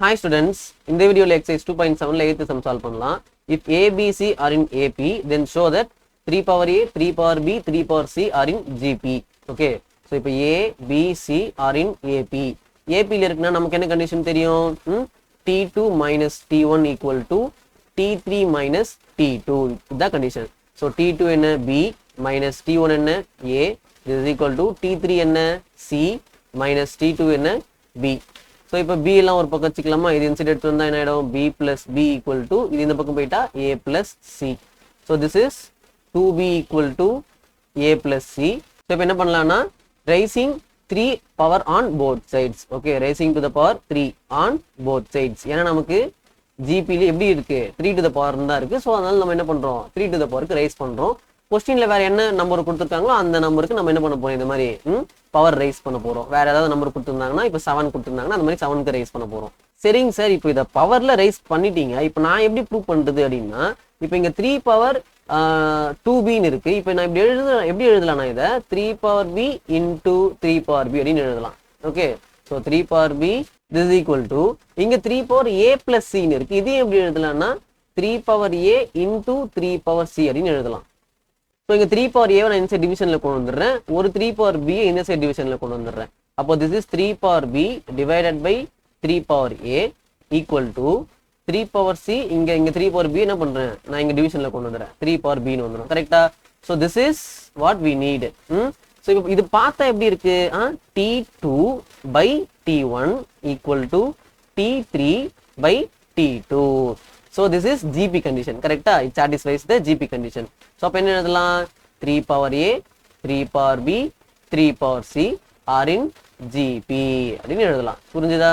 Hi students, in the video exercise 2.7 la 8th sum solve பண்ணலாம். If A, B, C are in AP, then show that 3 power A, 3 power B, 3 power C are in GP. Okay, so இப்போ A, B, C are in AP. AP ல இருக்குன்னா நமக்கு என்ன condition தெரியும்? T2 minus T1 equal to T3 minus T2. இதுதான் condition. So T2 என்ன B minus T1 என்ன A. This is equal to T3 என்ன C minus T2 என்ன B. So இப்போ B எல்லாம் ஒரு பக்கம் வச்சுக்கலாமா? இது இன்சைட் எடுத்து வந்தா என்ன ஆயிடும்? B plus B equal to இது இந்த பக்கம் போயிட்டா A plus C. So this is 2B equal to A plus C. So இப்போ என்ன பண்ணலாம்னா raising 3 power on both sides. Okay, raising to the power 3 on both sides. ஏன்னா நமக்கு GP ல எப்படி இருக்கு? 3 to the power தான் இருக்கு. So அதனால நம்ம என்ன பண்றோம்? 3 to the power க்கு raise பண்றோம். क्वेश्चनல வேற என்ன நம்பர் கொடுத்திருக்காங்களோ அந்த நம்பருக்கு நம்ம என்ன பண்ண போறோம்? இந்த மாதிரி பவர் ரைஸ் பண்ண போறோம். வேற ஏதாவது நம்பர் கொடுத்திருந்தாங்கன்னா இப்போ 7 கொடுத்திருந்தாங்கன்னா அந்த மாதிரி 7 க்கு ரைஸ் பண்ண போறோம். சரிங்க சார், இப்போ இத பவர்ல ரைஸ் பண்ணிட்டீங்க. இப்போ நான் எப்படி ப்ரூவ் பண்றது அப்படின்னா, இப்போ இங்க 3 பவர் 2b ன்னு இருக்கு. இப்போ நான் எப்படி எழுதலாம் நான் இத 3 power b into 3 power b அப்படினு எழுதலாம். Okay, so 3 power b this is equal to இங்க 3 பவர் a plus c ன்னு இருக்கு. இது எப்படி எழுதலாம்னா 3 power a into 3 power c அப்படினு எழுதலாம். So இங்க 3 power a நான் இன்சைட் டிவிஷன்ல கொண்டு வந்துறேன். ஒரு 3 power b இந்த சைடு டிவிஷன்ல கொண்டு வந்துறேன். அப்போ this is 3 power b divided by 3 power a equal to 3 power c. இங்க 3 power b என்ன பண்றேன்? நான் இங்க டிவிஷன்ல கொண்டு வந்துறேன். 3 power b ன்னு வந்துரும். கரெக்ட்டா? So this is what we need. So இப்போ இது பார்த்தா எப்படி இருக்கு? T2 by T1 equal to T3 by T2. So this is GP condition. Correct? It satisfies the GP condition. So அப்ப என்ன எழுதலாம்? 3 power A, 3 power B, 3 power C are in GP அப்படின்னு எழுதலாம். புரிஞ்சுதா?